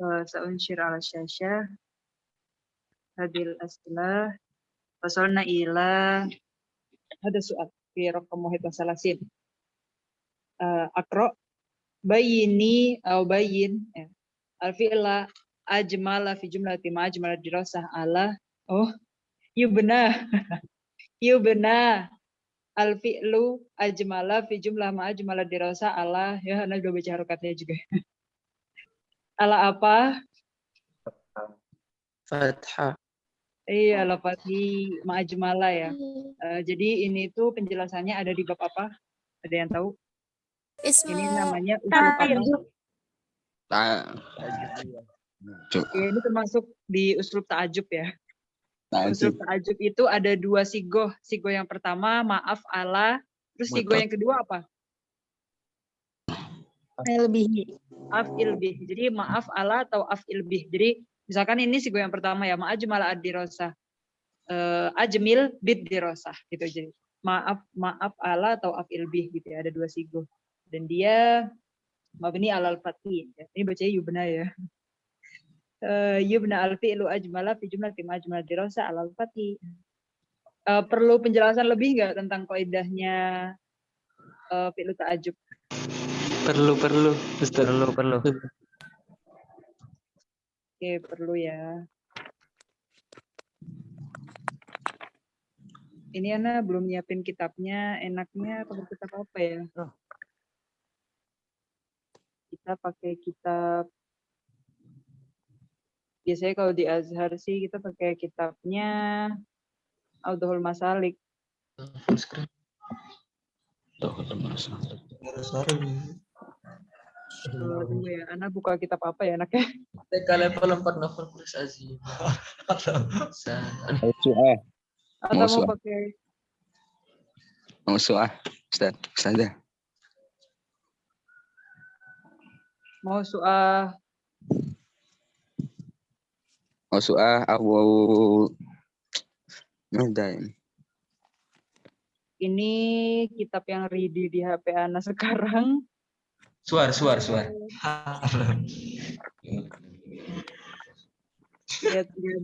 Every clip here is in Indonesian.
Sa'unshir ala syashah hadil as'ilah wasalna ila hada su'al fi raqam wahid wa salasin akra bayini atau bayin ya. Al-fi'la ajmala fi jumlati ma ajmala dirasah ala yubna yubna al-fi'lu ajmala fi jumlah ma ajmala dirasah ala ya ana udah baca harokatnya juga ala apa Fathah. iya ala fathi ma ajmala ya. Jadi ini tuh penjelasannya ada di bab apa, ada yang tahu? Ini namanya usul apa? Ya, ini termasuk di uslub ta'ajub ya. Uslub ta'ajub itu ada 2 sigoh. Sigoh yang pertama maaf ala, terus sigoh yang kedua apa? Af'il bih. Jadi maaf ala atau af'il bih. Jadi misalkan ini sigoh yang pertama ya, ma'ajmal ad-dirasah. Ajmil bid dirasah gitu. Jadi maaf ala atau af'il bih gitu ya. Ada 2 sigoh. Dan dia mabni alal fathi. Ini bacanya yubna ya. Yubna al-fi'lu ajmala fi jumlati ma ajmala dirasah alal fathi. Perlu penjelasan lebih nggak tentang kaidahnya fi'lu ta'ajub? Perlu, Ustaz. Perlu. Oke, perlu ya. Ini Ana belum nyiapin kitabnya, enaknya pakai kitab apa ya? Kita pakai kitab, biasanya kalau di Azhar sih kita pakai kitabnya Audhul Masalik. Tunggu ya, Ana buka kitab apa ya enaknya? Level 4 novel plus Aziz. Atau mau pakai Ustazah. Mausu'ah awal ini kitab yang ready di HP Ana sekarang. Suar. Ya,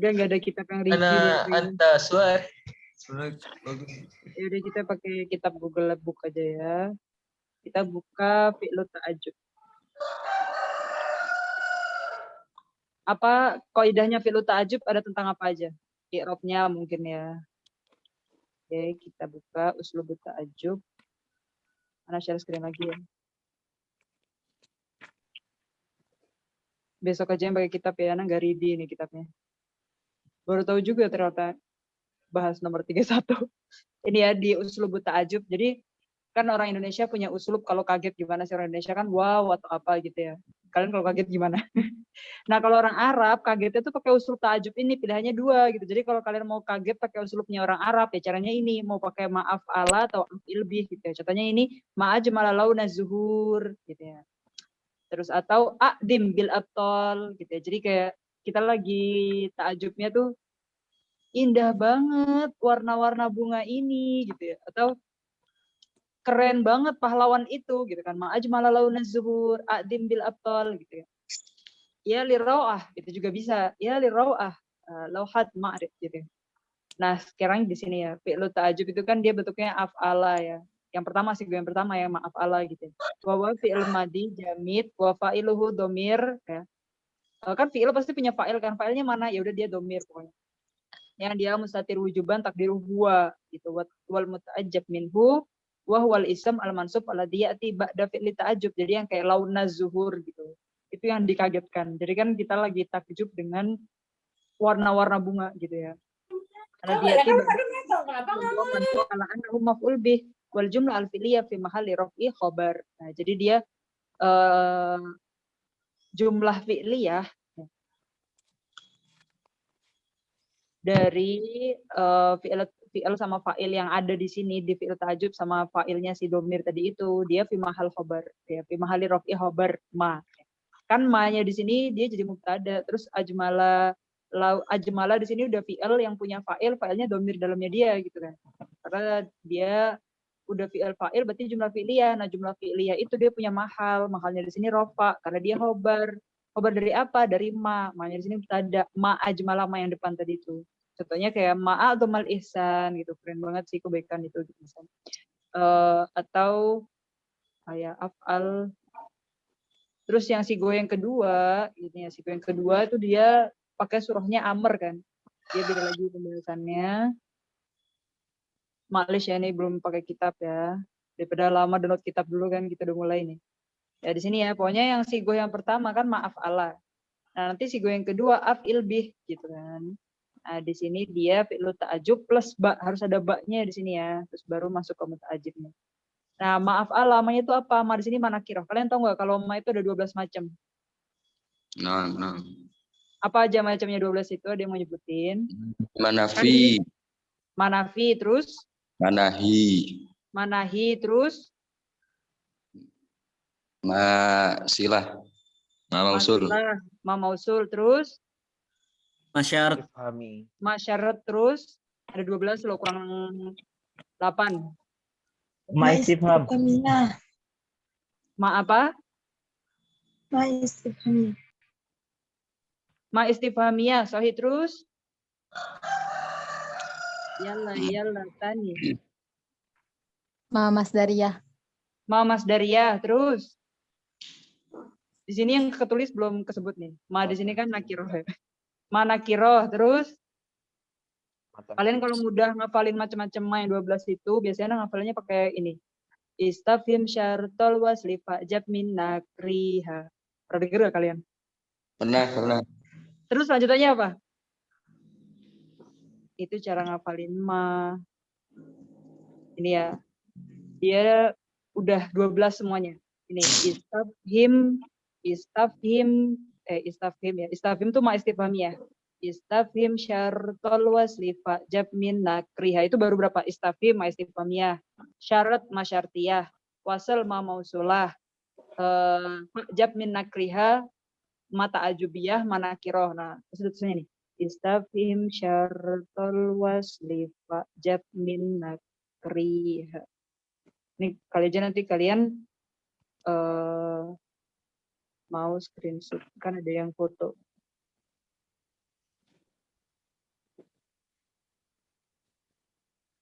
nggak ada kitab yang ready. Anta suar. Ya udah kita pakai kitab Google Book aja ya. Kita buka fi'lu ta'ajub. Apa kaidahnya fi'lu ta'ajub ada tentang apa aja? I'rabnya mungkin ya. Oke, kita buka uslub ta'ajub. Ana share screen lagi ya. Besok aja yang pakai kitab ya, Ana nggak ready nih kitabnya. Baru tahu juga ternyata bahas nomor 31. Ini ya di uslub ta'ajub. Jadi kan orang Indonesia punya uslub kalau kaget gimana sih orang Indonesia kan wow atau apa gitu ya. Kalian kalau kaget gimana? Nah kalau orang Arab kagetnya tuh pakai uslub ta'ajub ini pilihannya 2 gitu. Jadi kalau kalian mau kaget pakai uslubnya orang Arab ya caranya ini mau pakai maaf ala atau af'il bih gitu ya. Contohnya ini ma'ajmala launa zuhur gitu ya. Terus atau a'dim bil abtol gitu ya. Jadi kayak kita lagi ta'ajubnya tuh indah banget warna-warna bunga ini gitu ya. Atau keren banget pahlawan itu gitu kan ma'ajmala launa zuhur a'dim bil abtol gitu ya. Ya lirawah itu juga bisa. Ya lirawah lauhat ma'rif gitu. Nah, sekarang di sini ya fi'lu ta'ajub itu kan dia bentuknya af'ala ya. Yang pertama sih yang pertama ya ma'af'ala gitu. Wa fi'il madi jamid wa fa'iluhu domir ya. Kan fi'il pasti punya fa'il kan. Fa'ilnya mana? Ya udah dia domir pokoknya. Yang dia mustatir wujuban takdiru huwa gitu. Wal muta'ajjab minhu wa huwal ism al mansub alladhi ya'ti ba'da fi'li ta'ajub. Jadi yang kayak launa zuhur gitu. Itu yang dikagetkan. Jadi kan kita lagi takjub dengan warna-warna bunga gitu ya. Karena dia ala annahu maf'ul bih wal jumlah al fi'liyah fi mahalli raf'i khabar. Nah, jadi dia jumlah fi'liyah dari fi'il sama fa'il yang ada di sini di fi'il ta'ajub sama fa'ilnya si domir tadi itu dia fi mahal khabar ya fi mahalli raf'i khabar ma. Kan ma-nya di sini dia jadi mubtada, terus ajmala di sini udah fi'il yang punya fa'ilnya domir dalamnya dia gitu kan. Karena dia udah fi'il fa'il berarti jumlah fi'liyah. Nah, jumlah fi'liyah itu dia punya mahal. Mahalnya di sini rofa karena dia khobar. Khobar dari apa? Dari ma. Makanya di sini ada ma ajmala ma yang depan tadi itu. Contohnya kayak ma'a atau mal ihsan gitu. Keren banget sih kebaikan itu gitu. Atau kayak af'al. Terus yang sigo yang kedua, ini ya sigo yang kedua itu dia pakai surahnya Amr kan. Dia beda lagi pembahasannya. Maklish ya ini belum pakai kitab ya. Daripada lama download kitab dulu kan kita udah mulai nih. Ya di sini ya, pokoknya yang sigo yang pertama kan maaf Allah. Nah, nanti sigo yang kedua af'il bih gitu kan. Nah, di sini dia fi'lu ta'ajub plus ba, harus ada baknya di sini ya. Terus baru masuk ke muta'ajibnya. Nah, maaf Allah, namanya itu apa? Ma di sini mana kiroh. Kalian tahu nggak kalau ma itu ada 12 macam? Nah. Apa aja macamnya 12 itu? Ada yang mau nyebutin? Manafi. Manafi, terus? Manahi. Manahi, terus? Masilah. Mausul. Masilah, ma mausul, terus? Masyarat. Masyarat, terus? Ada 12 loh, kurang 8. Ma istifham. Ma apa? Ma istifhamiyah, sahih terus? Yalla, tani. Ma Masdariyah. Ma masdariyah, terus? Di sini yang ketulis belum kesebut nih. Ma di sini kan nakiroh ya. Ma nakiroh, terus? Kalian kalau mudah ngafalin macam-macam ma yang 12 itu, biasanya ngafalinnya pakai ini. Istafhim syartol wasli fa'jab min nakriha. Pernah denger gak kalian? Pernah. Terus lanjutannya apa? Itu cara ngafalin ma. Ini ya. Dia udah 12 semuanya. Ini istafhim ya. Istafhim tuh ma istifhamiyah. Istafhim syartol wasli fa'jab min nakriha. Itu baru berapa? Istafhim ma istifhamiyah. Syarat ma syartiyah. Wasal ma mausulah. Fa'jab min nakriha ma ta'ajubiyah ma nakiroh. Nah, seterusnya nih. Istafhim syartol wasli fa'jab min nakriha. Nih kali aja nanti kalian mau screenshot, kan ada yang foto.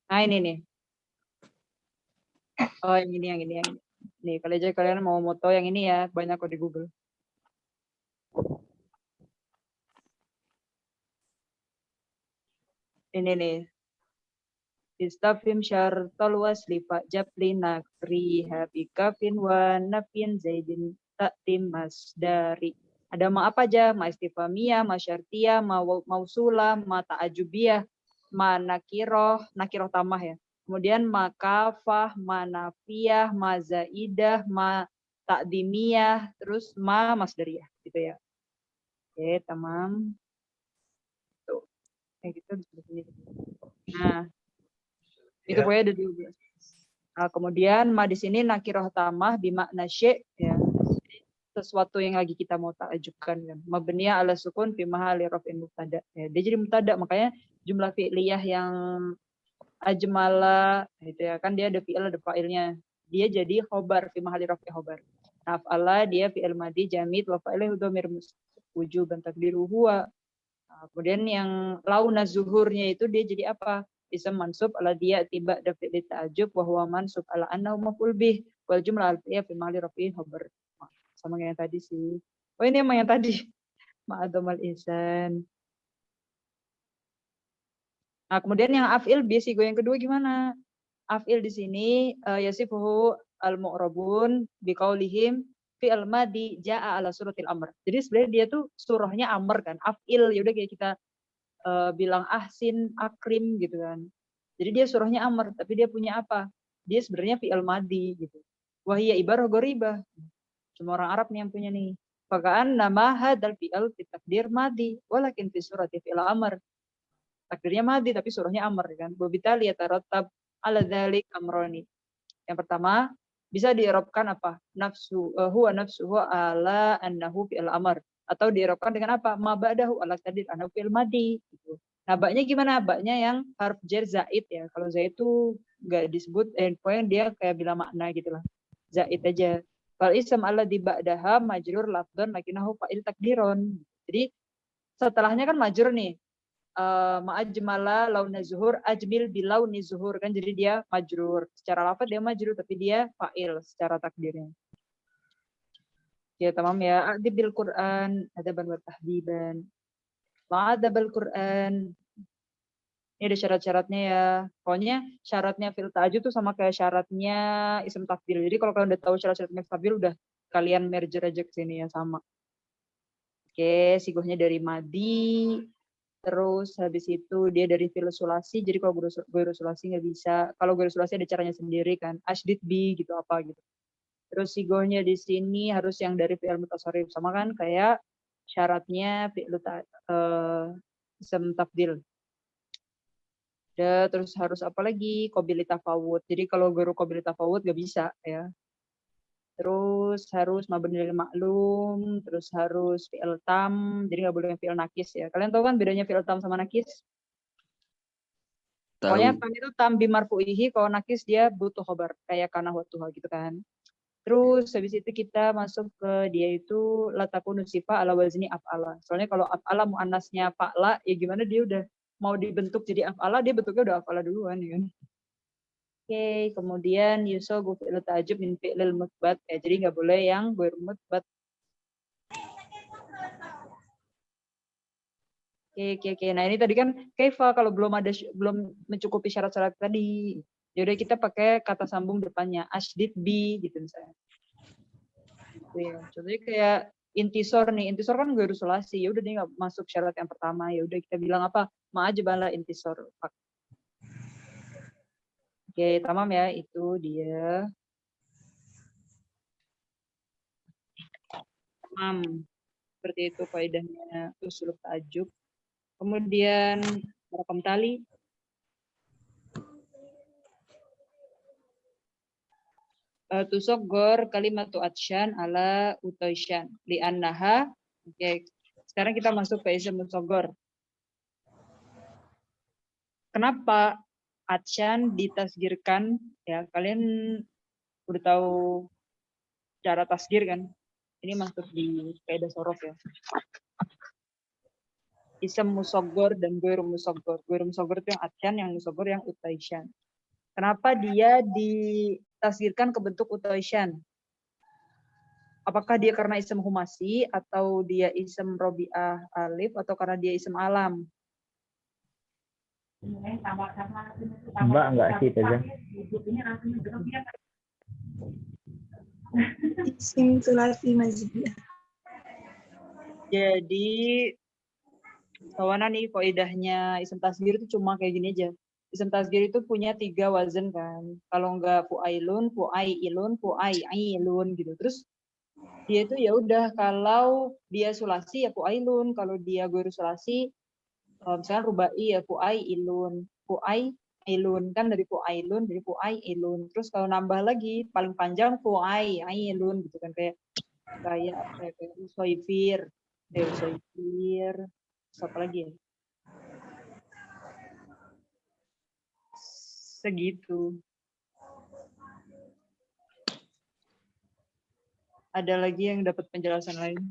Nah ini nih. Oh yang ini. Nih kali aja kalian mau moto yang ini ya, banyak kok di Google. Ini nih. Istafhim syartol wasli fa'jab li nakriha bikafin wa nafin zaidin ta'tim masdari. Ada ma apa aja? Ma istifhamiyah, ma syartiyah, ma mausulah, ma ta'ajubiyah, ma nakiroh tamah ya. Kemudian ma kafah, ma nafiyah, ma zaidah, ma ta'dimiyah, terus ma masdariyah gitu ya. Oke, tamam. Tuh. Kayak gitu di sini. Nah, itu pokoknya ada 12. Nah, kemudian ma di sini nakiroh tamah bimakna syai' ya. Sesuatu yang lagi kita mau ta'ajubkan kan. Mabniya ala sukun fi mahalli raf'in mubtada. Ya, dia jadi mubtada, makanya jumlah fi'liyah yang ajmala gitu ya. Kan dia ada fi'il ada fa'ilnya. Dia jadi khobar fi mahalli raf'i khobar. Naf'ala dia fi'il madi jamid wa fa'ilahu dhamir wujuban takdiru huwa. Nah, kemudian yang launa zuhurnya itu dia jadi apa? Ism mansub ala dia tiba da fi'li ta'ajub wa huwa mansub ala annahu maf'ul bih wal jumlah al-fi'liyah fi mahalli raf'i khobar. Sama kayak yang tadi sih. Oh ini emang yang tadi. Ma'adomal ihsan. Nah kemudian yang af'il biasigo yang kedua gimana? Af'il di sini yasifuhu al-mu'rabun biqaulihim fi'il madi ja'a ala suratil amr. Jadi sebenarnya dia tuh surahnya amr kan. Af'il ya udah kayak kita bilang ahsin, akrim gitu kan. Jadi dia surahnya amr, tapi dia punya apa? Dia sebenarnya fi'il madi gitu. Wahiyya ibarah goribah. Cuma orang Arab nih yang punya nih. Fakaan nama hadal fi'al fi takdir madi. Walakin fi surati fi'il amr. Takdirnya madi tapi surahnya amr kan. Wabitali yatarattab ala dzalik amroni. Yang pertama, bisa diirobkan apa? Huwa nafsuhu ala annahu fi'il amr. Atau diirobkan dengan apa? Ma ba'dahu ala takdir annahu fi'il madi. Gitu. Nah, baknya gimana? Baknya yang harf jar zaid ya. Kalau zaid itu nggak disebut, pokoknya dia kayak bila makna gitu lah. Zaid aja. Kalau ism alladzi ba'daha majrur lafdhan lakinahu fa'il takdiron. Jadi setelahnya kan majrur nih. Ma'ajmala launa zuhur ajmil bilauni zuhur kan, jadi dia majrur. Secara lafaz dia majrur tapi dia fa'il secara takdirnya. Ya tamam ya. Adibil Quran adaban wa tahdiban. Ma'adabal Quran. Ini ada syarat-syaratnya ya. Pokoknya syaratnya fil ta'jub tuh sama kayak syaratnya ism tafdil. Jadi kalau kalian udah tahu syarat-syaratnya tafdil, udah kalian merge aja ke sini ya, sama. Oke, sigohnya dari madi. Terus habis itu dia dari fi'il sulasi. Jadi kalau guru sulasi nggak bisa. Kalau guru sulasi ada caranya sendiri kan. Ashdid bi gitu apa gitu. Terus sigohnya di sini harus yang dari fi'il mutasarrif. Sama kan kayak syaratnya fi'il ism tafdil. Terus harus apa lagi? Qabil tafawud. Jadi kalau guru qabil tafawud nggak bisa ya. Terus harus mabni lil maklum, terus harus fi'il tam, jadi nggak boleh yang fi'il nakis ya. Kalian tahu kan bedanya fi'il tam sama nakis? Pokoknya Tahu. tam itu tam bimarfu'ihi, kalau nakis dia butuh khobar, kayak kana wa tuha gitu kan. Terus habis itu kita masuk ke dia itu latakunu sifa ala wazni af'ala. Soalnya kalau af'ala muannasnya fa'la, ya gimana dia udah mau dibentuk jadi af'ala, dia bentuknya udah af'ala duluan ya kan. Oke, kemudian yusogu fi'il ta'jub min fi'lil mutbat. Ya, jadi nggak boleh yang bermutbat. Oke. Nah ini tadi kan kaifa kalau belum mencukupi syarat-syarat tadi. Ya udah kita pakai kata sambung depannya ashdid bi gitu misalnya. Ya, contohnya kayak intisor nih. Intisor kan gue sulasi. Ya udah dia nggak masuk syarat yang pertama. Ya udah kita bilang apa? Ma'ajbala intisor. Oke, tamam ya, itu dia. Tamam. Seperti itu faedahnya usul ta'jub. Kemudian rakam tali. Tusogor kalimatu atsyan ala utoisyan. Li'annaha. Oke, sekarang kita masuk ke isim musogor. Kenapa atsyan ditasgirkan? Ya, kalian udah tahu cara tasgir kan? Ini masuk di kaidah sorof ya. Isem musogor dan goir musogor. Goir musogor itu yang atsyan, yang musogor yang utaisyan. Kenapa dia ditasgirkan ke bentuk utaisyan? Apakah dia karena isem humasi atau dia isem robiah alif atau karena dia isem alam? Mbak enggak sih Teza? Isim sulasi mazidiyah. Jadi kawanan nih kaidahnya isem tasgir itu cuma kayak gini aja. Isem tasgir itu punya 3 wazan kan. Kalau enggak fu'ailun, fu'ailun, fu'ailun gitu. Terus dia itu ya udah kalau dia sulasi ya fu'ailun, kalau dia guru sulasi misalnya rubai ya fu'ailun, fu'ailun kan dari fu'ailun jadi fu'ailun. Terus kalau nambah lagi paling panjang fu'ailun gitu kan kayak usoifir, apa lagi ya? Segitu. Ada lagi yang dapat penjelasan lain?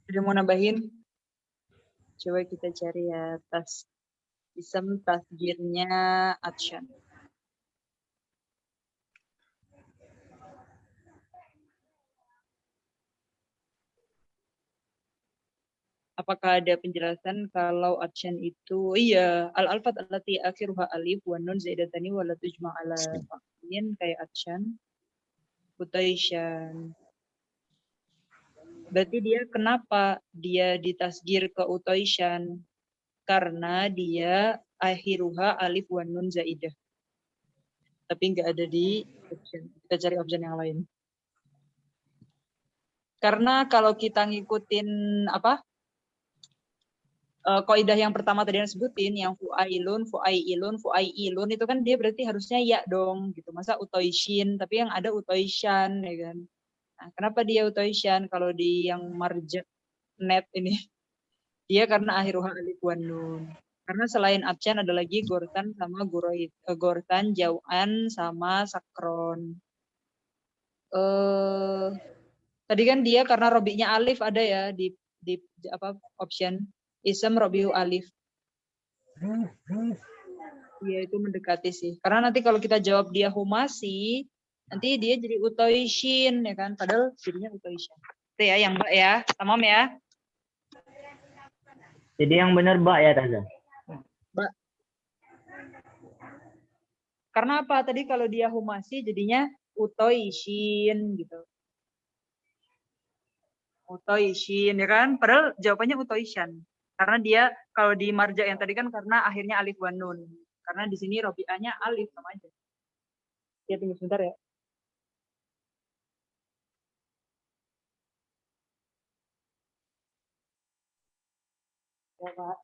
Udah mau nambahin? Coba kita cari ya isem tasgirnya atsyan. Apakah ada penjelasan kalau atsyan itu iya al-alfat allati akhiruha alif wa nun zaidatani wa la tujma ala fa'in kayak atsyan utaisyan. Berarti dia kenapa dia ditasgir ke utaisyan? Karena dia akhiruha alif wa nun zaidah. Tapi nggak ada di option. Kita cari option yang lain. Karena kalau kita ngikutin apa? Kaidah yang pertama tadi yang sebutin yang fu'ailun, fu'ailun, fu'ailun itu kan dia berarti harusnya ya dong gitu. Masa utoishin tapi yang ada utoisyan ya kan. Nah, kenapa dia utoisyan kalau di yang marja net ini Dia karena akhiruha alif wan nun. Karena selain abcan ada lagi gortan sama gortan, jauhan sama sakron. Tadi kan dia karena robinya alif ada ya di apa option isem robiu alif. Iya itu mendekati sih. Karena nanti kalau kita jawab dia humasi, nanti dia jadi utoishin ya kan. Padahal jadinya utoishin. Itu ya yang Mbak ya. Tamam ya. Jadi yang benar Mbak ya Taza? Mbak. Karena apa? Tadi kalau dia humasi jadinya utoishin gitu. Utoishin ya kan? Padahal jawabannya utoishan. Karena dia kalau di marja yang tadi kan karena akhirnya alif wan nun. Karena di sini robi'ahnya alif sama aja. Ya tunggu sebentar ya. Ya Pak.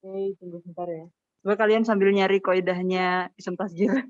Oke, tunggu sebentar ya. Coba kalian sambil nyari kaidahnya ism tasjir.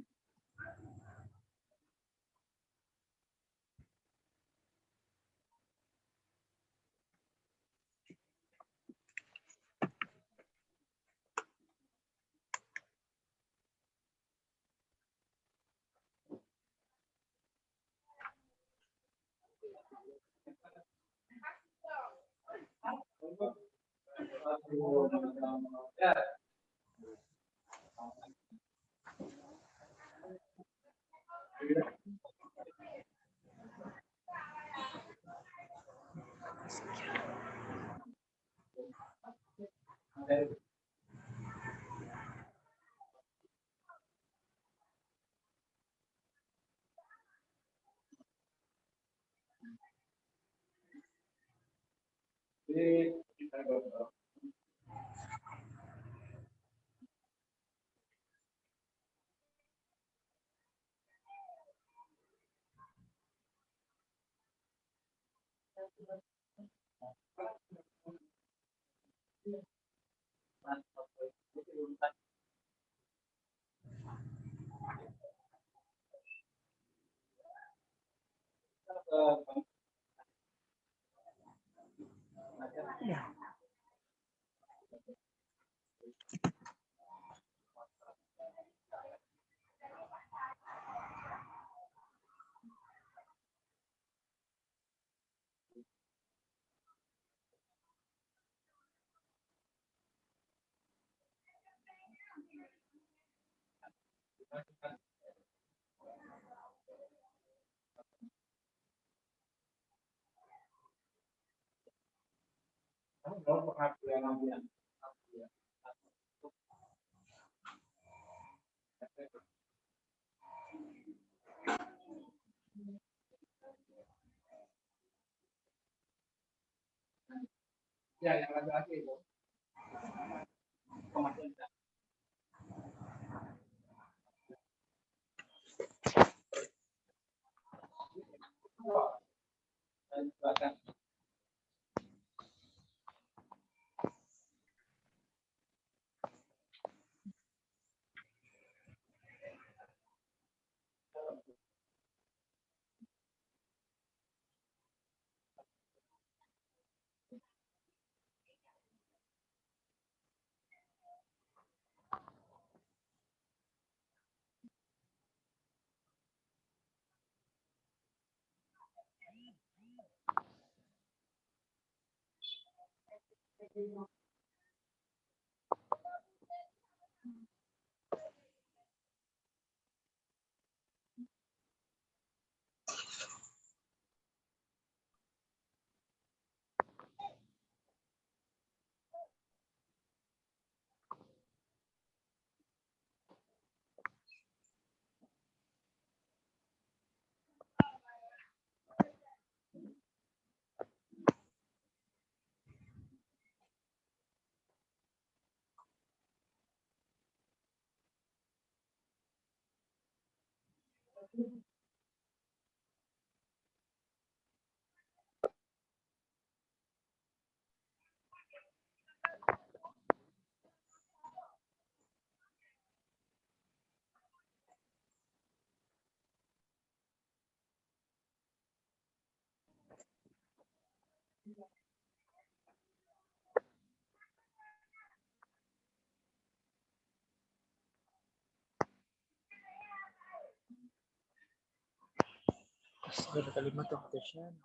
Tasghir kalimat tasyan.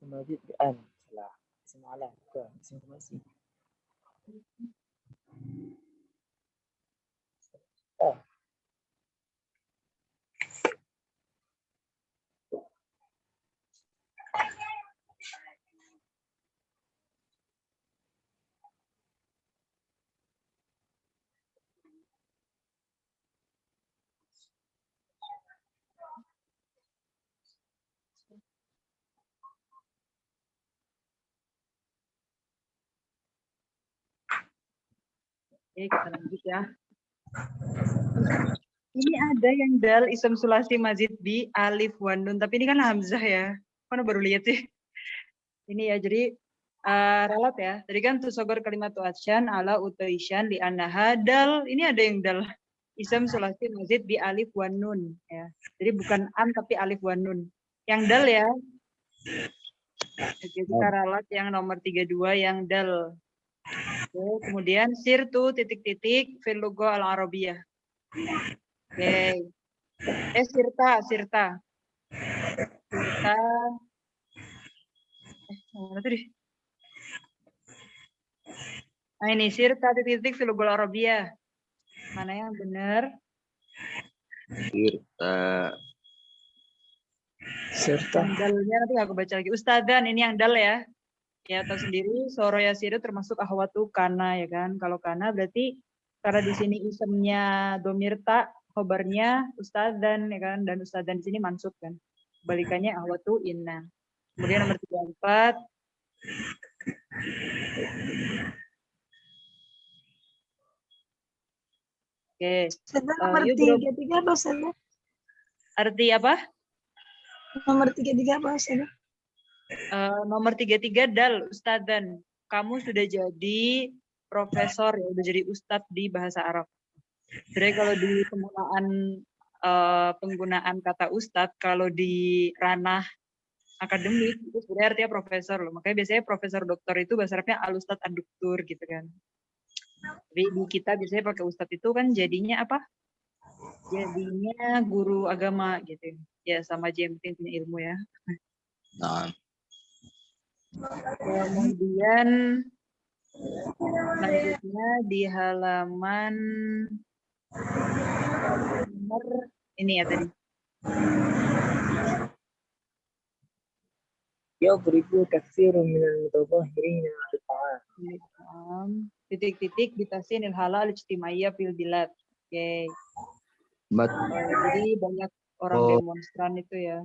Mazid an. Salah. Isim ala. Bukan. Isim masih. Oke, kita lanjut ya. Ini ada yang dal ism sulasi mazid bi alif wan nun, tapi ini kan hamzah ya. Mana baru lihat sih? Ini ya, jadi ralat ya. Tadi kan tusogor kalimat tu'atsyan ala utaisyan li annaha dal. Ini ada yang dal ism sulasi mazid bi alif wan nun ya. Jadi bukan an tapi alif wan nun. Yang dal ya. Oke, kita ralat yang nomor 32 yang dal. Oke, kemudian sirtu titik-titik fil lugha al-arabiyah. Oke. Sirta. Sirta. Mana tadi? Nah ini sirta titik-titik fil lugha al-arabiyah. Mana yang benar? Serta. Dalnya nanti aku baca lagi. Ustadzan ini yang dal ya. Ya tahu sendiri soro yasiru termasuk ahwatu kana ya kan. Kalau kana berarti karena di sini isemnya domir ta, khobarnya ustadzan ya kan, dan ustadzan di sini mansub kan. Balikannya ahwatu inna. Kemudian nomor 34. Oke. Nomor 33 apa Ustazah? Arti apa? Nomor 33 apa Ustazah? Nomor 33 dal ustadzan. Kamu sudah jadi profesor ya, sudah jadi ustadz di bahasa Arab. Jadi kalau di penggunaan kata ustadz, kalau di ranah akademik itu sebenarnya artinya profesor loh. Makanya biasanya profesor doktor itu bahasa Arabnya al ustadz ad-doktur gitu kan. Tapi di kita biasanya pakai ustadz itu kan jadinya apa? Jadinya guru agama gitu. Ya sama aja yang penting punya ilmu ya. Nah, Kemudian selanjutnya di halaman nomor ini ya tadi. Yadribu katsirun minal mutadhahirina al-ta'am. Titik-titik ditasinil halal ijtimaiyah fil bilad. Oke. bat Jadi banyak orang demonstran itu ya.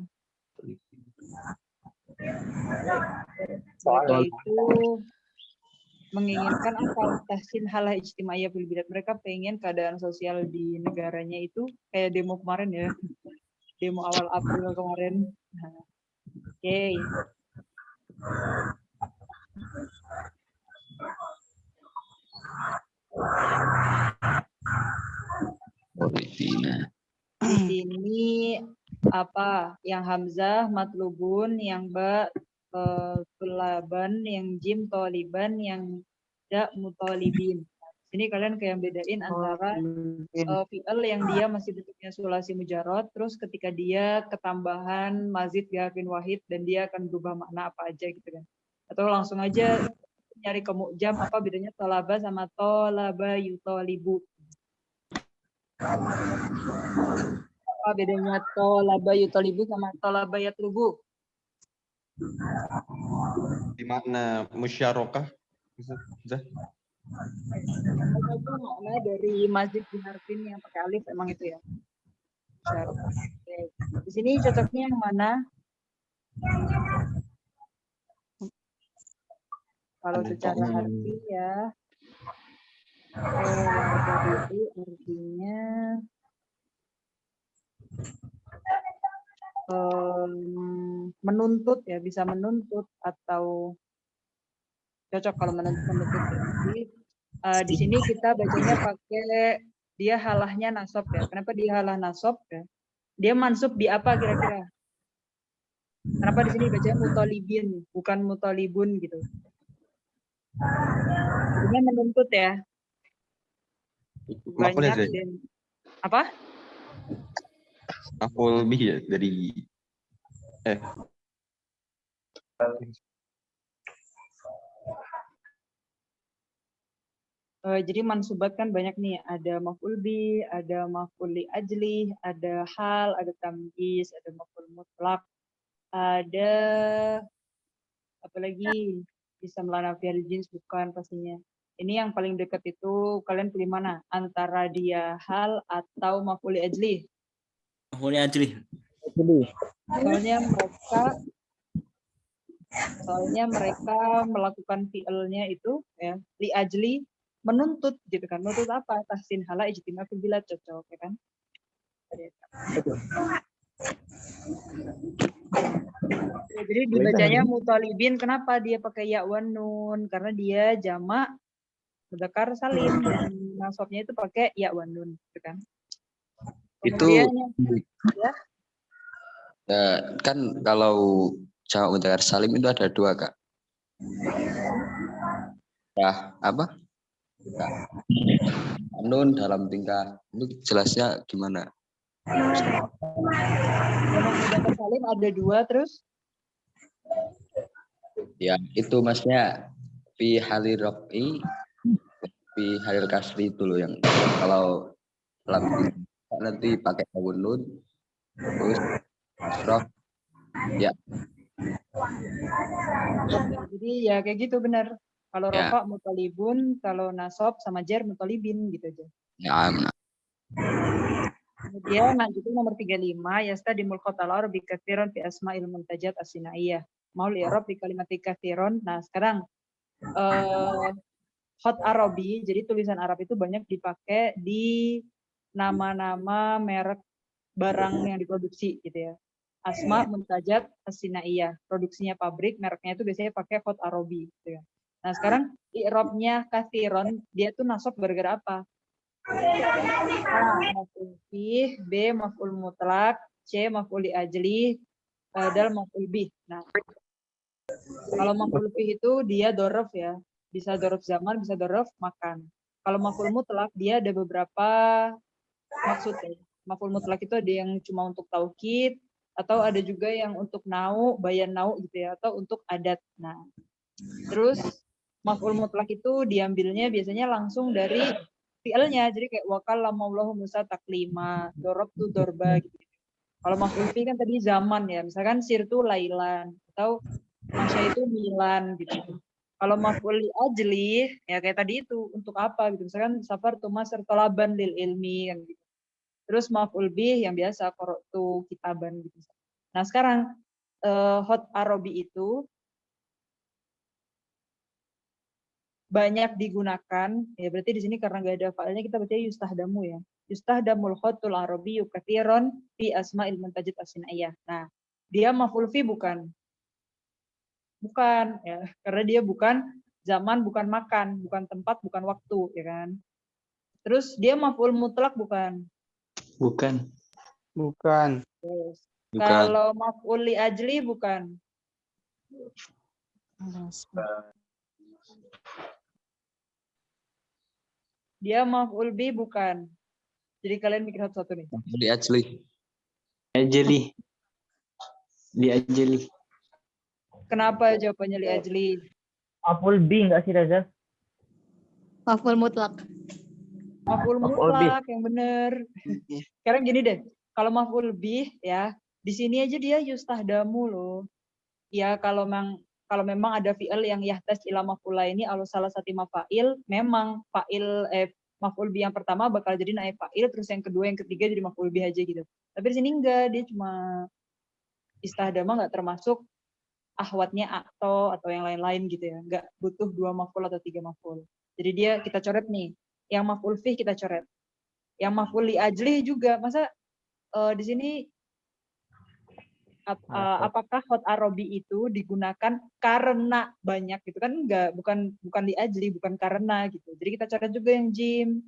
Mereka itu menginginkan apa? Tahsin halah ijtimaiyah fil bilad. Mereka pengen keadaan sosial di negaranya itu kayak demo kemarin ya. Demo awal April kemarin. Nah, oke. Di sini apa? Yang hamzah matlubun, yang ba tulaban, yang jim toliban, yang da mutolibin. Ini kalian kayak bedain antara fi'il yang dia masih bentuknya sulasi mujarrad, terus ketika dia ketambahan mazid gafin wahid dan dia akan berubah makna apa aja gitu kan. Atau langsung aja nyari ke mu'jam apa bedanya tolaba sama tolaba yutolibu. Apa bedanya tolaba yutolibu sama tolaba yatlubu? Di makna musyarakah. Itu makna dari mazid biharfin yang pakai alif emang itu ya. Oke. Di sini cocoknya yang mana? Kalau secara harfiah itu artinya menuntut ya, bisa menuntut atau cocok kalau menuntut ya. Jadi di sini kita bacanya pakai dia halahnya nasab ya. Kenapa dia halah nasab ya? Dia mansub di apa kira-kira? Kenapa di sini bacanya mutolibin, bukan mutolibun gitu? Artinya menuntut ya. Maf'ul Banyak ya, dan apa? maf'ul bih ya dari Jadi mansubat kan banyak nih, ada maf'ul bi, ada maf'ul li ajli, ada hal, ada tamyiz, ada maf'ul mutlak, ada apa lagi? Bisa melanafi al-jins bukan pastinya. Ini yang paling dekat itu kalian pilih mana? Antara dia hal atau maf'ul li ajli? Maf'ul ajli. Soalnya mereka melakukan fi'ilnya itu ya li ajli menuntut gitu kan. Menuntut apa? Tahsin hala ijtima fil bilad, cocok ya kan? Jadi dibacanya mutalibin. Kenapa dia pakai ya wan nun? Karena dia jamak mudzakkar salim dan nasabnya itu pakai ya wan nun gitu kan. Itu ya, kan kalau jamak mudzakkar salim itu ada dua, Kak. Ya, apa? Nun dalam tingkah. Itu jelasnya gimana? jamak mudzakkar salim ada dua terus. Ya, itu maksudnya fi halil raf'i, fi halil kasri itu loh yang kalau dalam tingkah nanti pakai wawun nun terus asrof ya. Jadi ya kayak gitu benar. Kalau Ya. rofa mutalibun, kalau nasab sama jar mutalibin gitu aja. Ya, Kemudian lanjutin nomor 35, yastadimul khotal arabi katsiran fi asma'il muntajat as-sinaiyah. Maul i'rab di kalimat katsiran. Nah, sekarang hot arabi, jadi tulisan Arab itu banyak dipakai di nama-nama merek barang yang diproduksi gitu ya. Asma muntajat as-sinaiyah, produksinya pabrik, mereknya itu biasanya pakai hot arabi gitu ya. Nah, sekarang i'rabnya katsiran, dia tuh nasab gara-gara apa? A. Maf'ul bih, B. Maf'ul mutlak, C. Maf'ul li ajli, dal Maf'ul bih. Nah, kalau maf'ul bih itu dia dzaraf ya. Bisa dzaraf zaman, bisa dzaraf makan. Kalau maf'ul mutlak dia ada beberapa maksudnya. Maf'ul mutlak itu ada yang cuma untuk taukid, atau ada juga yang untuk nau, bayan nau gitu ya, atau untuk adat. Nah, terus maf'ul mutlak itu diambilnya biasanya langsung dari fi'ilnya, jadi kayak wakallamallahu Musa taklima, dorobtu dorba gitu. Kalau maf'ul fi kan tadi zaman ya, misalkan sirtu lailan atau masya itu milan gitu. Kalau maf'ul li ajli ya kayak tadi itu untuk apa gitu. Misalkan safar tuma sertolaban lil ilmi kan gitu. Terus maf'ul bih yang biasa qara'tu kitaban gitu. Nah, sekarang hot arabi itu banyak digunakan, ya berarti di sini karena nggak ada fa'ilnya kita baca yustahdamu ya. Yustahdamul khotul arabiyyu katsiran fi asma'il muntajat as-sinaiyah. Nah, dia maf'ul fi bukan? Bukan ya, karena dia bukan zaman, bukan makan, bukan tempat, bukan waktu, ya kan? Terus dia maf'ul mutlak bukan? Bukan. Terus, kalau maf'ul li ajli bukan? Dia maf'ul bi bukan. Jadi kalian mikir satu-satu nih. Li ajli. Li ajli. Kenapa jawabannya li ajli? Maf'ul bih enggak sih, Raza? Maf'ul mutlak. Maf'ul Maf'ul bih. mutlak yang benar. Sekarang gini deh, kalau maf'ul bih ya, di sini aja dia yustahdamu loh. Ya kalau memang ada fi'il yang yahtas ila maf'ula ini kalau salah satu mafa'il, memang fa'il maf'ul bih yang pertama bakal jadi naib fa'il, terus yang kedua yang ketiga jadi maf'ul bih aja gitu. Tapi di sini enggak, dia cuma istahdama, enggak termasuk ahwatnya atau yang lain-lain gitu ya. Nggak butuh 2 maf'ul atau 3 maf'ul. Jadi kita coret nih. Yang maf'ul fih kita coret. Yang maf'ul li ajlih juga. Masa di sini apakah hot arobi itu digunakan karena banyak gitu kan? Enggak, bukan li ajli, bukan karena gitu. Jadi kita coret juga yang jim.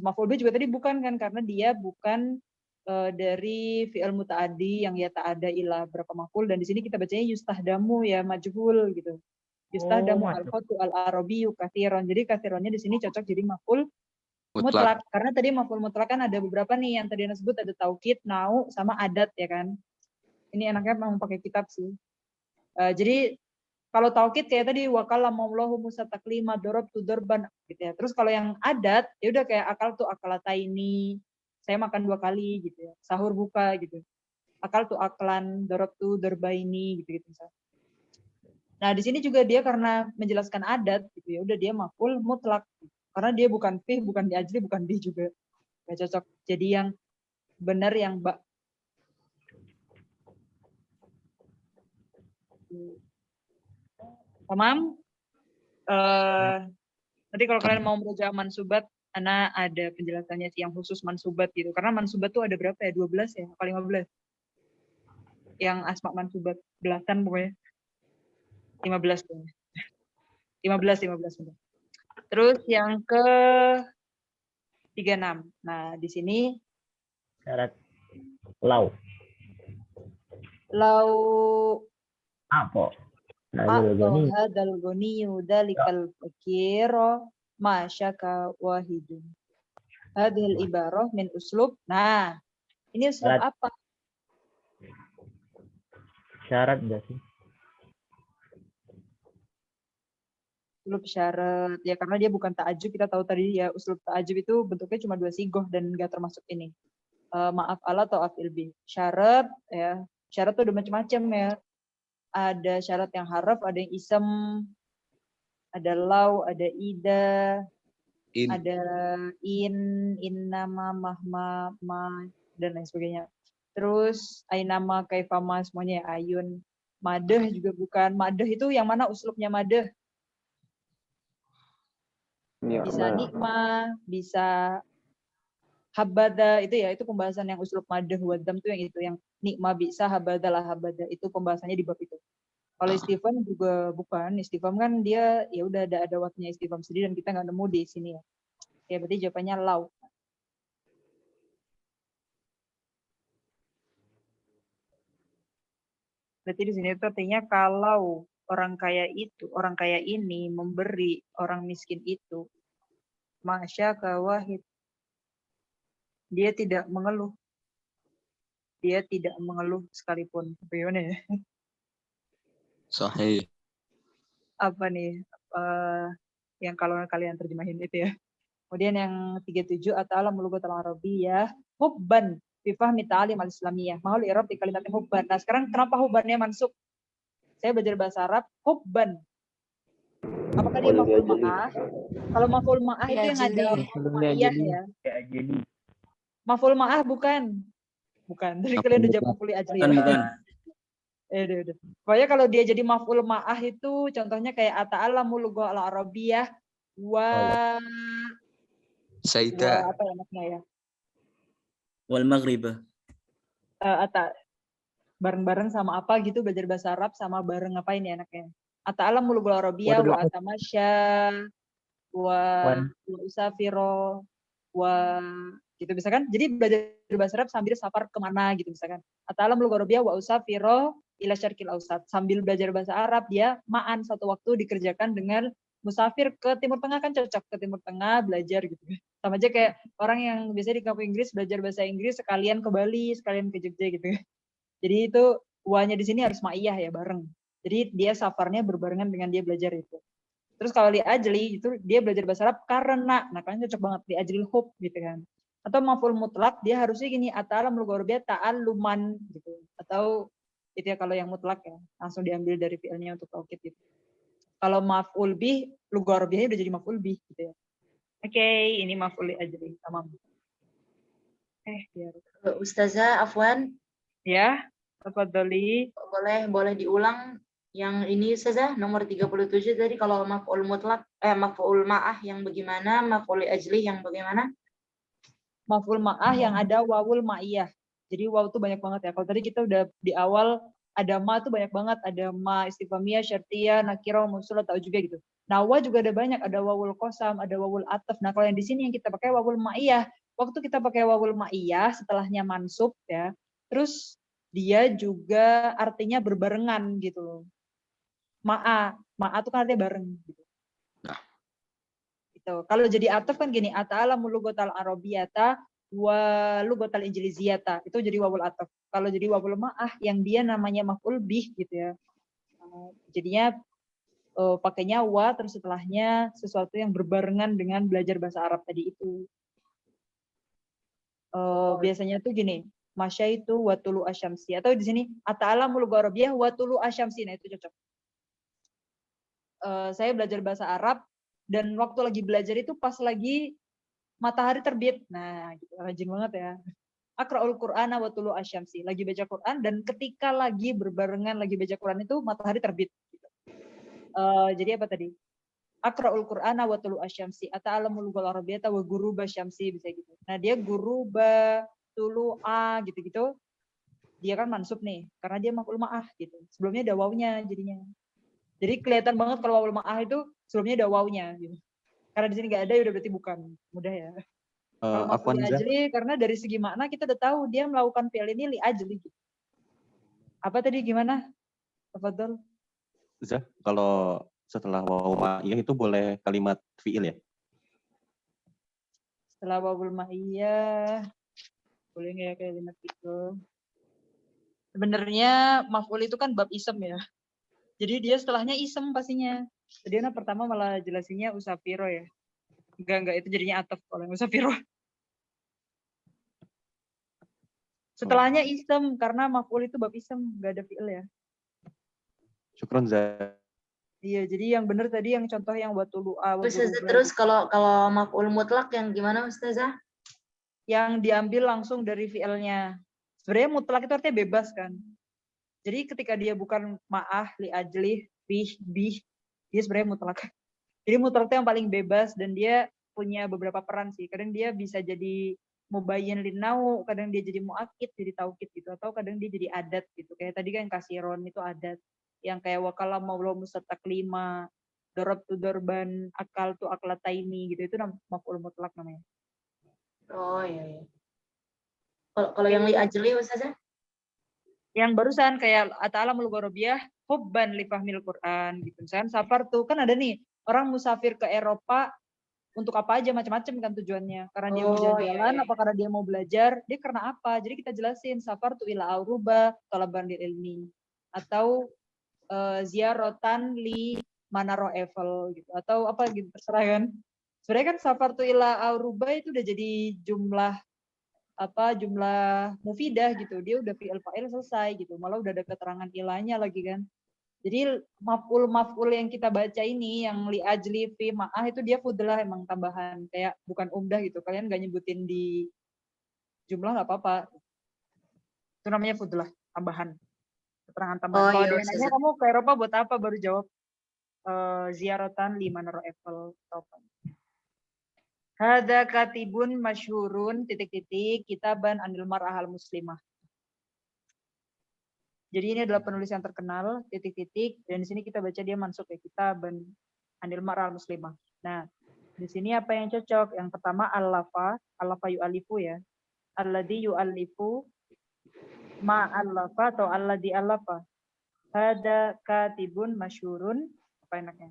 Maf'ul bih juga tadi bukan kan, karena dia bukan dari fi'il muta'addi yang ya ta'ada ila berapa maf'ul, dan di sini kita bacanya yustahdamu ya majhul gitu. Yustahdamu al-khotu al-arabiyu kathiron. Jadi kathironnya di sini cocok jadi maf'ul mutlak. Karena tadi maf'ul mutlak kan ada beberapa nih yang tadi Anda sebut, ada taukid, nau, sama adat ya kan. Ini enaknya memang pakai kitab sih. Jadi kalau taukid kayak tadi wakallamallahu Musa taklima darabtu darban gitu ya. Terus kalau yang adat ya udah kayak akal tuh akalataini, saya makan 2 kali gitu ya. Sahur buka gitu. Akal tuh aklan darabtu darbaini gitu misalnya. Nah, di sini juga dia karena menjelaskan adat gitu ya, udah dia maf'ul mutlak. Karena dia bukan fih, bukan di ajli, bukan di juga. Gak cocok. Jadi yang benar yang Tamam. Nanti kalau kalian mau merujuk mansubat, Ana ada penjelasannya sih yang khusus mansubat gitu. Karena mansubat tuh ada berapa ya? 12 ya? Apa 15? Yang asma mansubat belasan pokoknya. 15 pokoknya. 15. Terus yang ke 36. Nah, di sini Syarat lau. Lau Apa? hadal goniyu dalikal fakiro masyaka wahidun. Hadhil ibarah min uslub. Nah, ini uslub apa? Syarat enggak sih? Uslub syarat. Ya karena dia bukan ta'ajub, kita tahu tadi ya uslub ta'ajub itu bentuknya cuma 2 sigoh dan enggak termasuk ini. Maaf Allah atau afil bih. Syarat ya. Syarat tuh udah macam-macam ya. Ada syarat yang haraf, ada yang isem, ada lau, ada ida, ada innama, mahma, ma, dan lain sebagainya. Terus ainama, kaifama, semuanya ya, ayun. Madeh juga bukan. Madeh itu yang mana uslubnya madeh? Bisa nikmah, bisa habada, itu ya, itu pembahasan yang uslub madeh wadam tuh yang itu, yang nikmah bisa habada lah habada, itu pembahasannya di bab itu. Kalau istifham juga bukan, istifham kan dia ya udah ada waktunya istifham sendiri dan kita nggak nemu di sini ya. Oke, berarti jawabannya lau. Berarti di sini itu artinya kalau orang kaya ini memberi orang miskin itu, masya wahid, dia tidak mengeluh. Dia tidak mengeluh sekalipun. Bagaimana ya? Sahih. Apa nih? Yang kalau kalian terjemahin itu ya. Kemudian yang 37 ata'ala mulugatul arabiyyah hubban fi fahmi ta'alim al-islamiyah. Mahal i'rab di kalimat hubban. Nah, sekarang kenapa hubbannya mansub? Saya belajar bahasa Arab, hubban. Apakah dia maf'ul ma'ah? Kalau maf'ul ma'ah itu yang ada ma'iyah ya. Maf'ul ma'ah bukan. Dari kalian udah jawab maf'ul ajli ya. Bukan. Udah. Pokoknya kalau dia jadi maf'ul ma'ah itu contohnya kayak ata'ala mulugatul arabiyyah wa Saida. Apa enaknya ya? Wal maghribah. Bareng-bareng sama apa gitu, belajar bahasa Arab sama bareng apa ini enaknya? Ata'alam mulughul arabiyyah wa atamasya wa usafiro wa gitu misalkan. Jadi belajar bahasa Arab sambil safar kemana gitu misalkan. Ata'alam mulughul arabiyyah wa usafiro ila syarqil ausat. Sambil belajar bahasa Arab dia ma'an satu waktu dikerjakan dengan musafir ke Timur Tengah, kan cocok ke Timur Tengah belajar gitu. Sama aja kayak orang yang biasanya di kampung Inggris belajar bahasa Inggris sekalian ke Bali, sekalian ke Jogja gitu. Jadi itu wanya di sini harus ma'iyah ya, bareng. Jadi dia safarnya berbarengan dengan dia belajar itu. Terus kalau li ajli itu dia belajar bahasa Arab karena, nah kan cocok banget li ajlil hub gitu kan. Atau maf'ul mutlak dia harusnya gini, ata'ala mulughul arabiyyah ta'alluman gitu. Atau itu ya kalau yang mutlak ya, langsung diambil dari fi'ilnya untuk taukid gitu. Kalau maf'ul bih, lughah arabiyyahnya udah jadi maf'ul bih gitu ya. Oke, ini maf'ul li ajli, tamam. Biar. Ustazah Afwan. Ya, tafadhali. Boleh diulang Yang ini saja nomor 37 tadi kalau maf'ul mutlak, maf'ul ma'ah yang bagaimana, maf'ul ajli yang bagaimana? Maf'ul ma'ah yang ada wawul ma'iyah. Jadi waw itu banyak banget ya. Kalau tadi kita udah di awal ada ma tuh banyak banget. Ada ma istifhamiyah, syartiyah, nakirah, mausulah, tahu juga gitu. Nah, wa juga ada banyak. Ada wawul qasam, ada wawul ataf. Nah, kalau yang di sini yang kita pakai wawul ma'iyah. Waktu kita pakai wawul ma'iyah, setelahnya mansub ya. Terus dia juga artinya berbarengan gitu loh. Ma'a tuh kan artinya bareng gitu. Gitu. Kalau jadi ataf kan gini, ata'ala mulugotal arabiyata wa lugotal injiliziyata. Itu jadi wawul ataf. Kalau jadi wawul ma'ah yang dia namanya maf'ul bih gitu ya. Jadinya pakainya wa terus setelahnya sesuatu yang berbarengan dengan belajar bahasa Arab tadi itu. Biasanya tuh gini, masya itu watulu asyamsi, atau di sini ata'ala mulugo arabiyah watulu asyamsi. Nah, itu cocok. Saya belajar bahasa Arab dan waktu lagi belajar itu pas lagi matahari terbit. Nah, gitu, rajin banget ya. Aqra'ul Qur'ana wa tulu asyamsi. Lagi baca Quran dan ketika lagi berbarengan lagi baca Quran itu matahari terbit. Gitu. Jadi apa tadi? Aqra'ul Qur'ana wa tulu asyamsi. Ata'alamul lughal arabiyyata wa guruba syamsi, bisa gitu. Nah, dia guruba tulu a gitu-gitu. Dia kan mansub nih karena dia maf'ul ma'ah gitu. Sebelumnya ada wawnya jadinya. Jadi kelihatan banget kalau wawul ma'ah itu sebelumnya ada wawnya gitu. Karena di sini nggak ada, ya udah berarti bukan. Mudah ya. Kalau maf'ul ajli, karena dari segi makna kita udah tahu dia melakukan fi'il ini li ajli. Apa tadi gimana? Tafadhol. Zah, kalau setelah wawu ma'iyah itu boleh kalimat fi'il ya? Setelah wawul ma'iyah, boleh nggak ya kalimat itu? Sebenarnya maf'ul itu kan bab isem ya. Jadi dia setelahnya isem pastinya. Jadi anak pertama malah jelasinnya usafiro ya. Enggak, itu jadinya ataf kalau usafiro. Setelahnya isem, karena maf'ul itu bab isem, nggak ada fi'il ya. Syukron, Zah. Iya, jadi yang benar tadi yang contoh yang watulu'a. Terus kalau maf'ul mutlak yang gimana Ustazah? Yang diambil langsung dari fi'ilnya. Sebenarnya mutlak itu artinya bebas kan. Jadi ketika dia bukan ma'ah, li ajlih, bih, dia sebenarnya mutlak. Jadi mutlak itu yang paling bebas dan dia punya beberapa peran sih. Kadang dia bisa jadi mubayyin linnau, kadang dia jadi mu'akid, jadi taukid gitu, atau kadang dia jadi adat gitu. Kayak tadi kan kasiron itu adat. Yang kayak wakala maulau musataklima, dorob tu dorban, akal tu aklataini gitu. Itu maf'ul mutlak namanya. Oh iya. Kalau yang li ajli Ustazah? Yang barusan kayak ata'alamul ghorobiyah hubban li fahmil Quran gitu. Misalkan safar tuh kan ada nih orang musafir ke Eropa untuk apa aja, macam-macam kan tujuannya. Karena dia mau jalan-jalan, apa karena dia mau belajar, dia karena apa. Jadi kita jelasin safar tuh ila auruba talaban lil ilmi atau ziaratan li Manaro Eiffel gitu atau apa gitu, terserah kan. Sebenarnya kan safar tuh ila auruba itu udah jadi jumlah mufidah gitu, dia udah fi'il fa'il selesai gitu, malah udah ada keterangan ilahnya lagi kan. Jadi maf'ul yang kita baca ini yang li ajli fi ma'ah itu dia fudlah, emang tambahan, kayak bukan umdah gitu. Kalian gak nyebutin di jumlah nggak apa-apa, itu namanya fudlah, tambahan, keterangan tambahan. Kalau dia nanya kamu ke Eropa buat apa, baru jawab ziaratan li Manaro Eiffel atau apa. Hada katibun masyhurun titik-titik kitaban anil mar'ah al muslimah. Jadi ini adalah penulis yang terkenal titik-titik dan di sini kita baca dia mansub ya, kitaban anil mar'ah al muslimah. Nah, di sini apa yang cocok? Yang pertama al-lafa yu'alifu ya. Alladhi yu'alifu ma'allafa atau alladhi allafa. Hada katibun masyhurun, apa enaknya?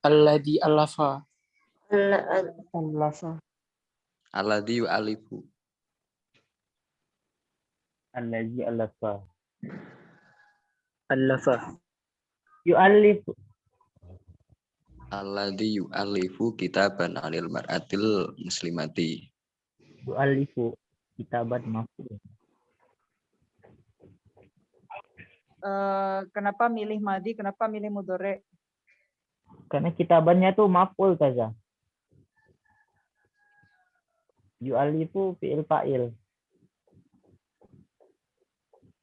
Alladhi allafa. Alladhi yu'alifu. Alladhi allafa. Allafa. Yu'allifu. Alladhi yu'alifu kitaban anil mar'atil muslimati. Yu'allifu kitaban maf'ul. Kenapa milih madi, kenapa milih mudhari? Karena kitabannya tuh maf'ul saja. Yu'allifu fi'il fa'il.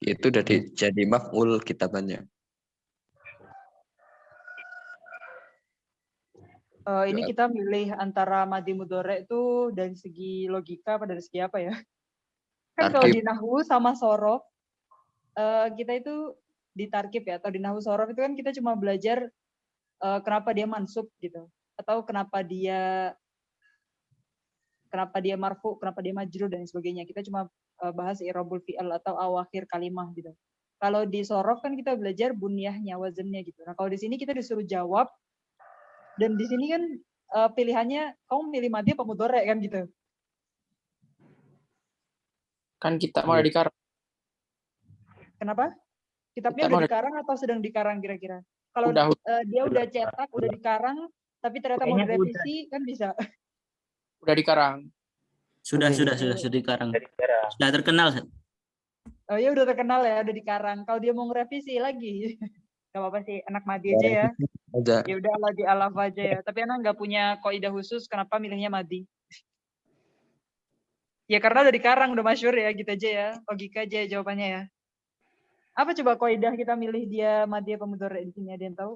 Itu udah jadi maf'ul kitabannya. Ini kita milih antara madi mudhari itu dari segi logika apa dari segi apa ya? Kan kalau Tarkib. di nahwu sama sorof, kita itu di tarkib ya, atau di nahwu sorof itu kan kita cuma belajar kenapa dia mansub gitu, atau kenapa dia marfu, kenapa dia majrur dan sebagainya. Kita cuma bahas i'rabul fi'al atau awakhir kalimah gitu. Kalau di sorof kan kita belajar bunyahnya, wazannya gitu. Nah kalau di sini kita disuruh jawab, dan di sini kan pilihannya kamu milih madi apa mudhari kan gitu. Kan kita mau dikarang. Kenapa? Kitabnya udah dikarang atau sedang dikarang kira-kira? Kalau Udah. dia udah cetak, udah dikarang, tapi ternyata mau Kayaknya direvisi kan bisa. Udah dikarang. Sudah dikarang. Sudah terkenal. Oh ya udah terkenal ya, udah dikarang. Kalau dia mau ngerevisi lagi, nggak apa-apa sih, anak madi aja ya. Ya udah Allah di alaf aja ya. Tapi anak nggak punya kaidah khusus kenapa milihnya madi. Ya karena udah dikarang, udah masyhur ya, gitu aja ya. Logika aja jawabannya ya. Apa coba kaidah kita milih dia madi apa mudhari di sini, ada yang tahu?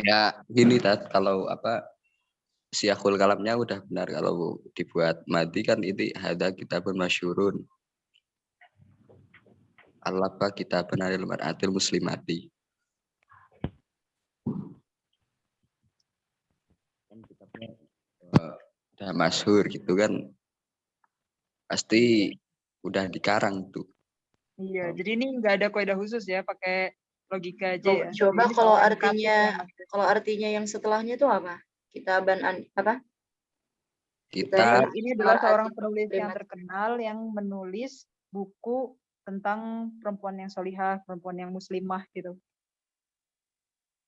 Ya gini Tat, kalau siyahul kalamnya udah benar, kalau dibuat madi kan itu ada kitabun masyhurun. Alaba kitabun alil mar'atil muslimati. Kan kitabnya udah masyhur gitu kan. Pasti udah dikarang tuh. Iya, jadi ini nggak ada kaidah khusus ya, pakai logika aja ya. Coba Jadi kalau soal artinya yang setelahnya itu apa? Kitaban apa? Ini adalah seorang penulis yang terkenal yang menulis buku tentang perempuan yang solihah, perempuan yang muslimah gitu.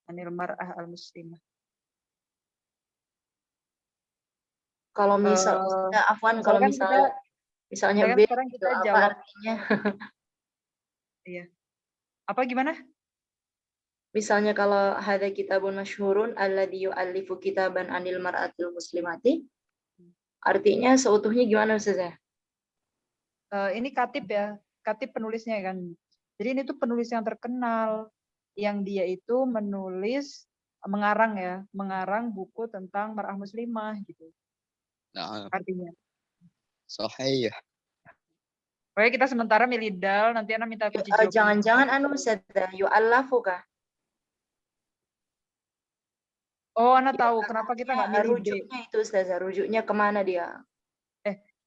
Anil mar'ah al-muslimah. Kalau misalnya Afwan, kalau misalnya B, sekarang kita apa jawab artinya? Iya. Apa gimana? Misalnya kalau hadza kitabun masyhurun alladzi yu'allifu kitaban anil mar'atil muslimati, artinya seutuhnya gimana Ustazah? Ini katib ya, katib penulisnya kan. Jadi ini tuh penulis yang terkenal, yang dia itu mengarang buku tentang mar'ah muslimah gitu. Nah, artinya. Sahih. Oke, kita sementara milih dal, nanti Ana minta kunci jawaban. Jangan-jangan Ustazah, yu'allafu kah? Oh, Ana tahu kenapa kita nggak milih B. Rujuknya itu Ustazah, rujuknya kemana dia?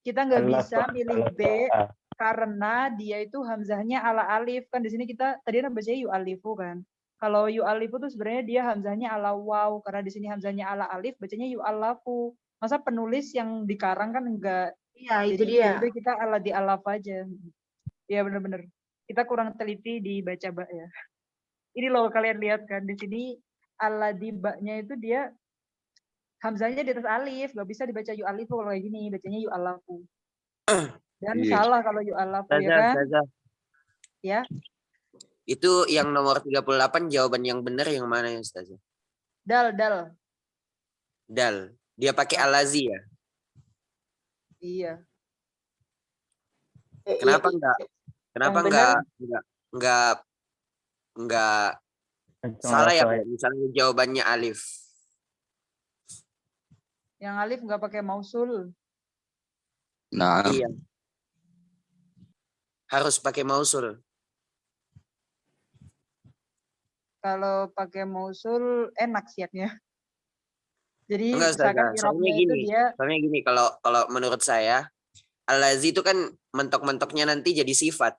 Kita nggak bisa milih B karena dia itu hamzahnya ala alif kan. Di sini kita tadi baca yu'alifu kan. Kalau yu'alifu tuh sebenarnya dia hamzahnya ala waw, karena di sini hamzahnya ala alif, bacanya yu'alafu. Masa penulis yang dikarang kan enggak. Iya, itu jadi dia. Jadi kita ala di alaf aja. Iya benar-benar. Kita kurang teliti di baca ba ya. Ini loh kalian lihat kan di sini ala di ba-nya itu dia hamzahnya di atas alif, nggak bisa dibaca yu'alifu kalau kayak gini, bacanya yu'alafu. Dan salah kalau yu'alafu ya kan? Ya. Itu yang nomor 38 jawaban yang benar yang mana ya Ustazah? Dal. Dia pakai alazi ya? Iya. Kenapa enggak salah ya misalnya jawabannya alif? Yang alif nggak pakai mausul. Nah. Iya. Harus pakai mausul. Kalau pakai mausul enak siapnya. Jadi soalnya gini kalau menurut saya al-lazi itu kan mentok-mentoknya nanti jadi sifat.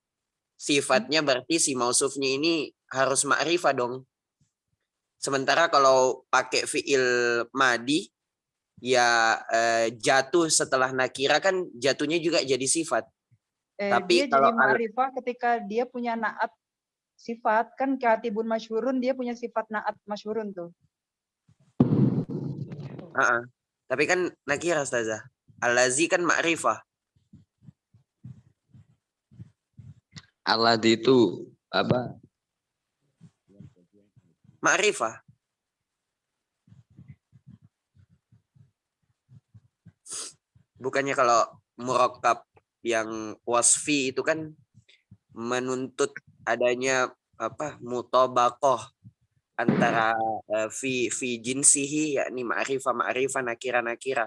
Sifatnya berarti si mausufnya ini harus ma'rifah dong. Sementara kalau pakai fi'il madi ya jatuh setelah nakira kan jatuhnya juga jadi sifat. Tapi dia kalau jadi ma'rifah ketika dia punya na'at sifat, kan katibun masyhurun dia punya sifat na'at masyhurun tuh. Tapi kan nakira Ustazah. Al-lazi kan ma'rifah. Al-lazi itu apa? Ma'rifah. Bukannya kalau murakkab yang wasfi itu kan menuntut adanya mutabaqah antara fi jinsihi yakni ma'rifah nakira.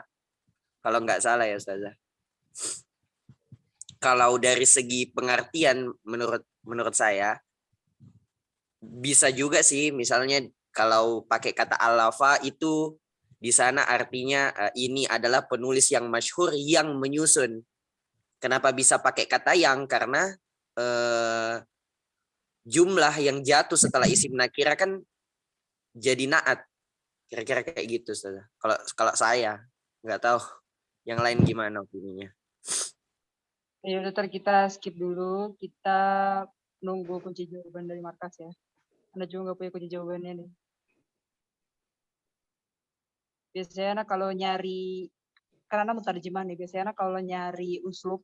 Kalau nggak salah ya Ustazah. Kalau dari segi pengertian menurut saya bisa juga sih, misalnya kalau pakai kata alafa itu di sana artinya ini adalah penulis yang masyhur yang menyusun. Kenapa bisa pakai kata yang? Karena jumlah yang jatuh setelah isim nakira kan jadi naat. Kira-kira kayak gitu, Ustazah. Kalau saya nggak tahu yang lain gimana opininya. Ya udah, kita skip dulu. Kita nunggu kunci jawaban dari markas ya. Anda juga nggak punya kunci jawabannya nih. Biasanya kalau nyari, karena mau terjemah nih, biasanya kalau nyari uslub,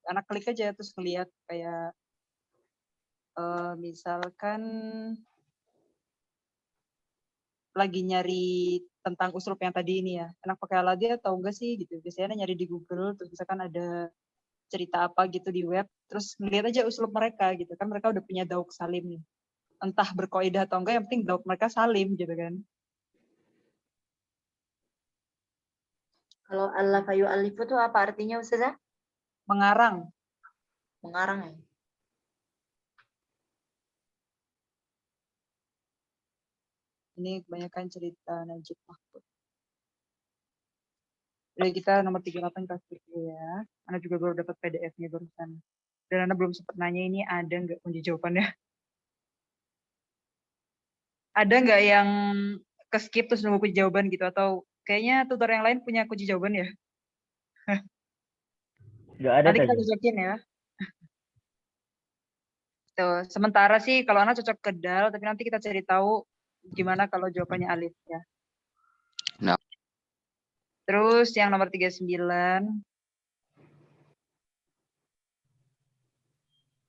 anak klik aja terus ngeliat kayak misalkan lagi nyari tentang uslub yang tadi ini ya, anak pakai aladi atau enggak sih gitu. Biasanya nyari di Google, terus misalkan ada cerita apa gitu di web, terus ngeliat aja uslub mereka gitu kan, mereka udah punya dauk salim nih. Entah berkoidah atau enggak, yang penting dauk mereka salim gitu kan. Kalau allafa yu'allifu itu apa artinya Ustazah? Mengarang. Mengarang ya. Ini kebanyakan cerita Najib Mahfud. Jadi kita nomor 38 kasih ya. Anda juga baru dapat PDF-nya barusan. Dan Anda belum sempat nanya ini ada nggak kunci jawabannya? Ada nggak yang ke-skip terus nunggu kunci jawaban gitu? Atau kayaknya tutor yang lain punya kunci jawaban ya? Nggak ada Nanti kita tadi. cocokin ya. Tuh, sementara sih kalau Anda cocok ke dal, tapi nanti kita cari tahu gimana kalau jawabannya alif ya. Nah. Terus yang nomor 39.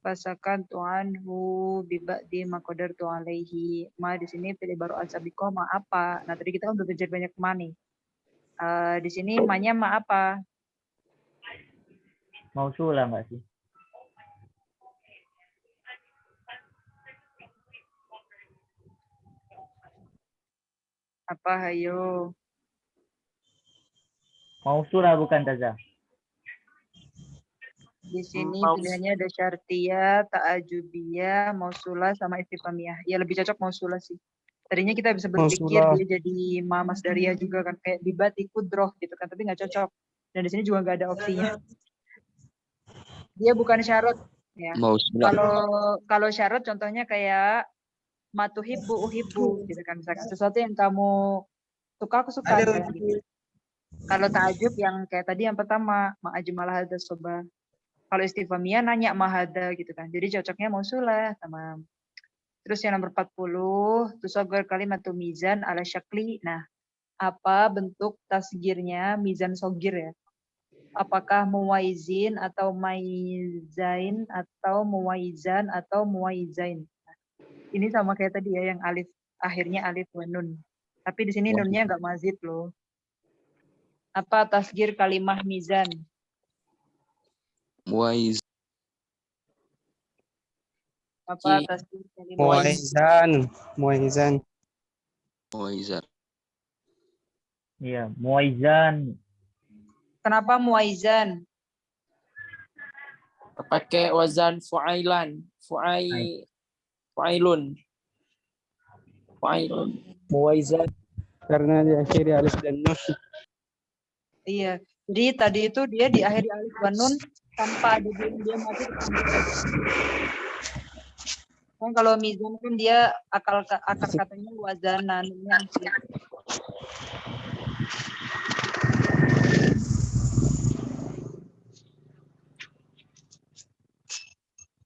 Pasakan tu'anhu biba'di maqadar tu'alaihi. Ma di sini pilih baru al-sabiqoh ma apa? Nah, tadi kita udah belajar banyak ma nih. Di sini ma-nya ma apa? Mausulah nggak sih? Apa hayo? Mausulah bukan Taza. Di sini pilihannya ada syartiyah, ta'ajubiyah, mausulah, sama istifhamiyah. Ya lebih cocok mausulah sih. Tadinya kita bisa berpikir dia jadi ma masdariyah juga kan, kayak bibati kudroh gitu kan, tapi nggak cocok. Dan di sini juga nggak ada opsinya. Dia bukan syarat ya. Kalau syarat contohnya kayak matuhibbu uhibbu gitu kan, misalkan sesuatu yang kamu suka aku suka gitu. Kalau ta'ajub yang kayak tadi yang pertama ma'ajmalah hadza soba. Kalau istifhamiyah nanya mahada gitu kan. Jadi cocoknya mausulah sama. Terus yang nomor 40, tusaggar kalimatu mizan ala syakli. Nah, apa bentuk tasgirnya mizan sogir ya? Apakah muwaizin atau maizain atau muwaizan atau muwaizain? Nah, ini sama kayak tadi ya yang alif akhirnya alif wa nun. Tapi di sini nunnya nggak mazid loh. Apa tasgir kalimah mizan? Muwaiz. Apa tasgir kalimah Muaizan. Muwaizar. Iya, muaizan. Kenapa muwaizan? Pakai wazan fu'ailan. Fu'ailun. Muwaizan karena diakhiri alif dan nun. Iya. Jadi tadi itu dia diakhiri alif wa nun tanpa ada dia masih. Kan kalau mizan kan dia akar katanya wazanan.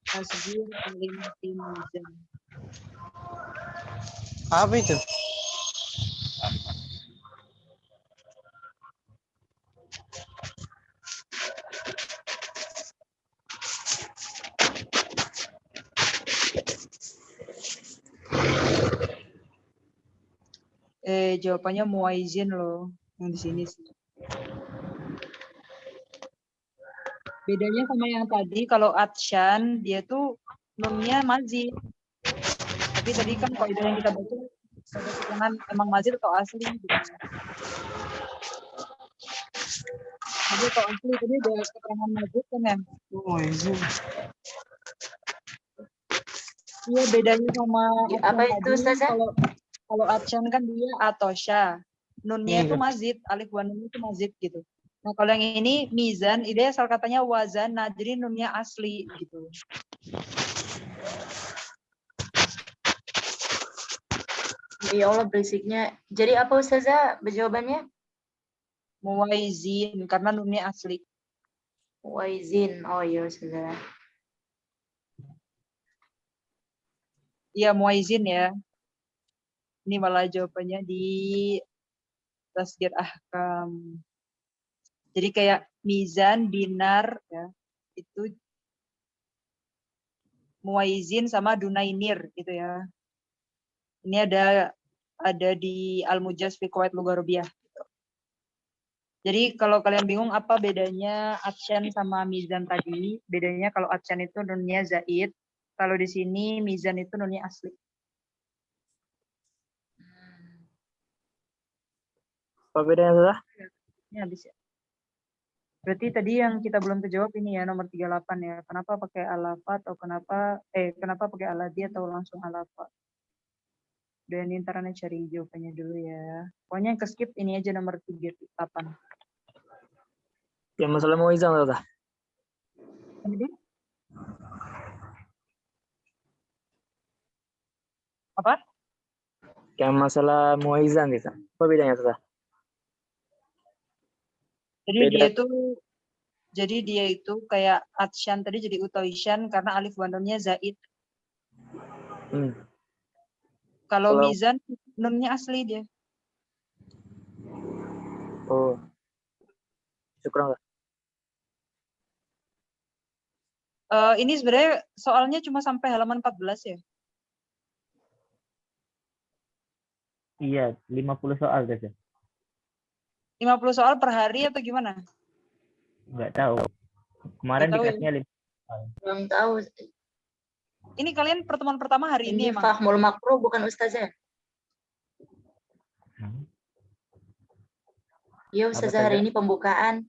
Tasgir kalimat mizan. Apa itu? Jawabannya muwaizin loh yang di sini sih. Bedanya sama yang tadi, kalau atsyan dia tuh nunnya mazid. Tapi tadi kan kaidah yang kita baca Ada keterangan emang mazid atau asli gitu. Jadi kalau asli tadi ada keterangan mazid kan ya. Iya bedanya sama Apa Atcan itu tadi, Ustazah? kalau Atcan kan dia atosha. Nunnya itu mazid, alif wa nun itu mazid gitu. Nah kalau yang ini mizan, ide asal katanya wazana, jadi nunnya asli gitu. Ya Allah berisiknya. Jadi apa Ustazah jawabannya? Muwaizin, karena nunnya asli. Waizin. Oh iya Ustazah. Iya muwaizin ya. Ini malah jawabannya di Tasghir Ahkam. Jadi kayak mizan, dinar ya. Itu muwaizin sama dunainir gitu ya. Ini ada di Al-Mujaz fi Qawaid Lughah Arabiyah. Gitu. Jadi kalau kalian bingung apa bedanya atsyan sama mizan tadi, bedanya kalau atsyan itu nunnya zaid, kalau di sini mizan itu nunnya asli. Apa bedanya Ustazah? Ini habis ya. Berarti tadi yang kita belum terjawab ini ya nomor 38 ya. Kenapa pakai alafa atau kenapa pakai aladi atau langsung alafa? Dan ini ntar Anda cari jawabannya dulu ya. Pokoknya yang ke skip ini aja nomor 38. Yang masalah muizan Ustazah. Ini apa? Yang masalah muizan Ustazah. Apa bedanya Ustazah? Jadi dia itu kayak atsyan tadi jadi utawisyan karena alif wa nunnya zaid. Kalau mizan nunnya asli dia. Oh. Syukran. Ini sebenarnya soalnya cuma sampai halaman 14 ya. Iya, 50 soal guys. 50 soal per hari atau gimana? Nggak tahu. Kemarin dikasihnya 5 soal. Belum tahu. Ini kalian pertemuan pertama hari ini emang? Fahmul makruh bukan Ustazah. Iya Ustazah hari ini pembukaan.